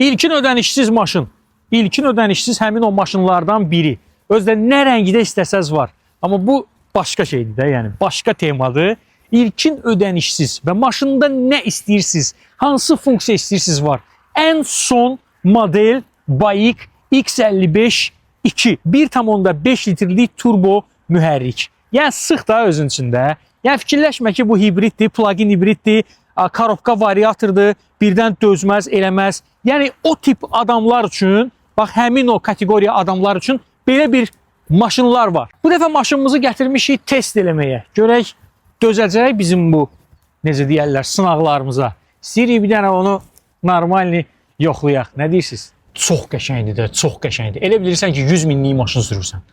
İlkin ödənişsiz maşın. İlkin ödənişsiz həmin o maşınlardan biri. Özdə nə rəngidə istəsəz var. Amma bu başqa şeydir də, yəni başqa temadır. İlkin ödənişsiz və maşında nə istəyirsiniz, hansı funksiya istəyirsiniz var. Ən son model BAIC X55 2 1,5 litrlik turbo mühərrik. Yəni sıx da özün içində. Yəni fikirləşmə ki, bu hibriddir, plug-in hibriddir, korobka variatordur, birdən dözməz, eləməz. Yəni o tip adamlar üçün, bax həmin o kateqoriya adamlar üçün belə bir maşınlar var. Bu dəfə maşınımızı gətirmişik test eləməyə. Görək dözəcək bizim bu, necə deyərlər, sınaqlarımıza. İstəyirik bir dənə onu normalni yoxlayaq. Nə deyirsiniz? Çox qəşəngdir də, çox qəşəngdir. Elə bilirsən ki, 100 minlik maşın sürürsən.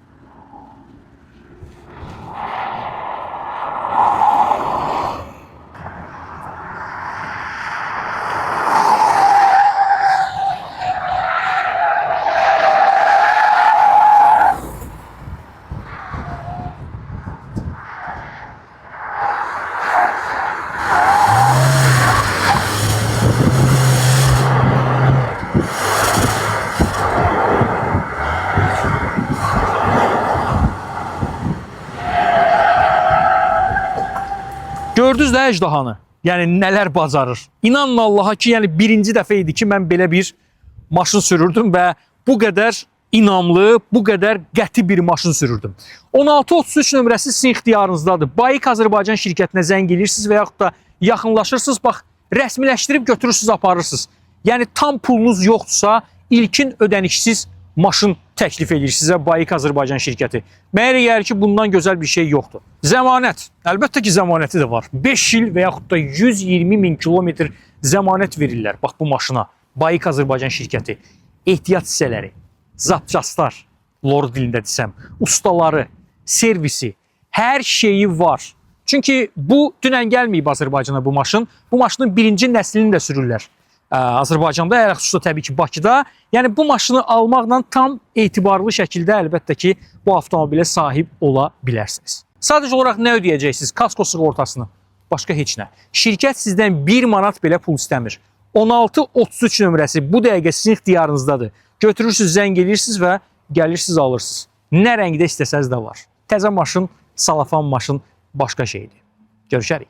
Gördünüz də əjdahanı, yəni nələr bacarır. İnanın Allaha ki, yəni birinci dəfə idi ki, mən belə bir maşın sürürdüm və bu qədər inamlı, bu qədər qəti bir maşın sürürdüm. 1633 nömrəsi sizin ixtiyarınızdadır. BAIC Azərbaycan şirkətinə zəng edirsiniz və yaxud da yaxınlaşırsınız, bax, rəsmiləşdirib götürürsünüz, aparırsınız. Yəni tam pulunuz yoxdursa, ilkin ödənişsiz maşın təklif edir sizə BAIC Azərbaycan şirkəti. Mənə gəlir ki, bundan gözəl bir şey yoxdur. Zəmanət. Əlbəttə ki, zəmanəti də var. 5 il və yaxud da 120 min kilometr zəmanət verirlər. Bax, bu maşına. BAIC Azərbaycan şirkəti. Ehtiyat hissələri, zapçaslar, lor dilində desəm, ustaları, servisi, hər şeyi var. Çünki bu dünən gəlməyib Azərbaycana bu maşın. Bu maşının birinci nəslini də sürürlər. Azərbaycanda, xüsusilə təbii ki, Bakıda. Yəni bu maşını almaqla tam etibarlı şəkildə əlbəttə ki, bu avtomobilə sahib ola bilərsiniz. Sadəcə olaraq nə ödəyəcəksiniz? Kasko sığortasını. Başqa heç nə. Şirkət sizdən 1 manat belə pul istəmir. 1633 nömrəsi bu dəqiqə sizin ixtiyarınızdadır. Götürürsünüz, zəng edirsiniz və gəlirsiniz, alırsınız. Nə rəngdə istəsəz də var. Təzə maşın, salafan maşın başqa şeydir. Görüşərik.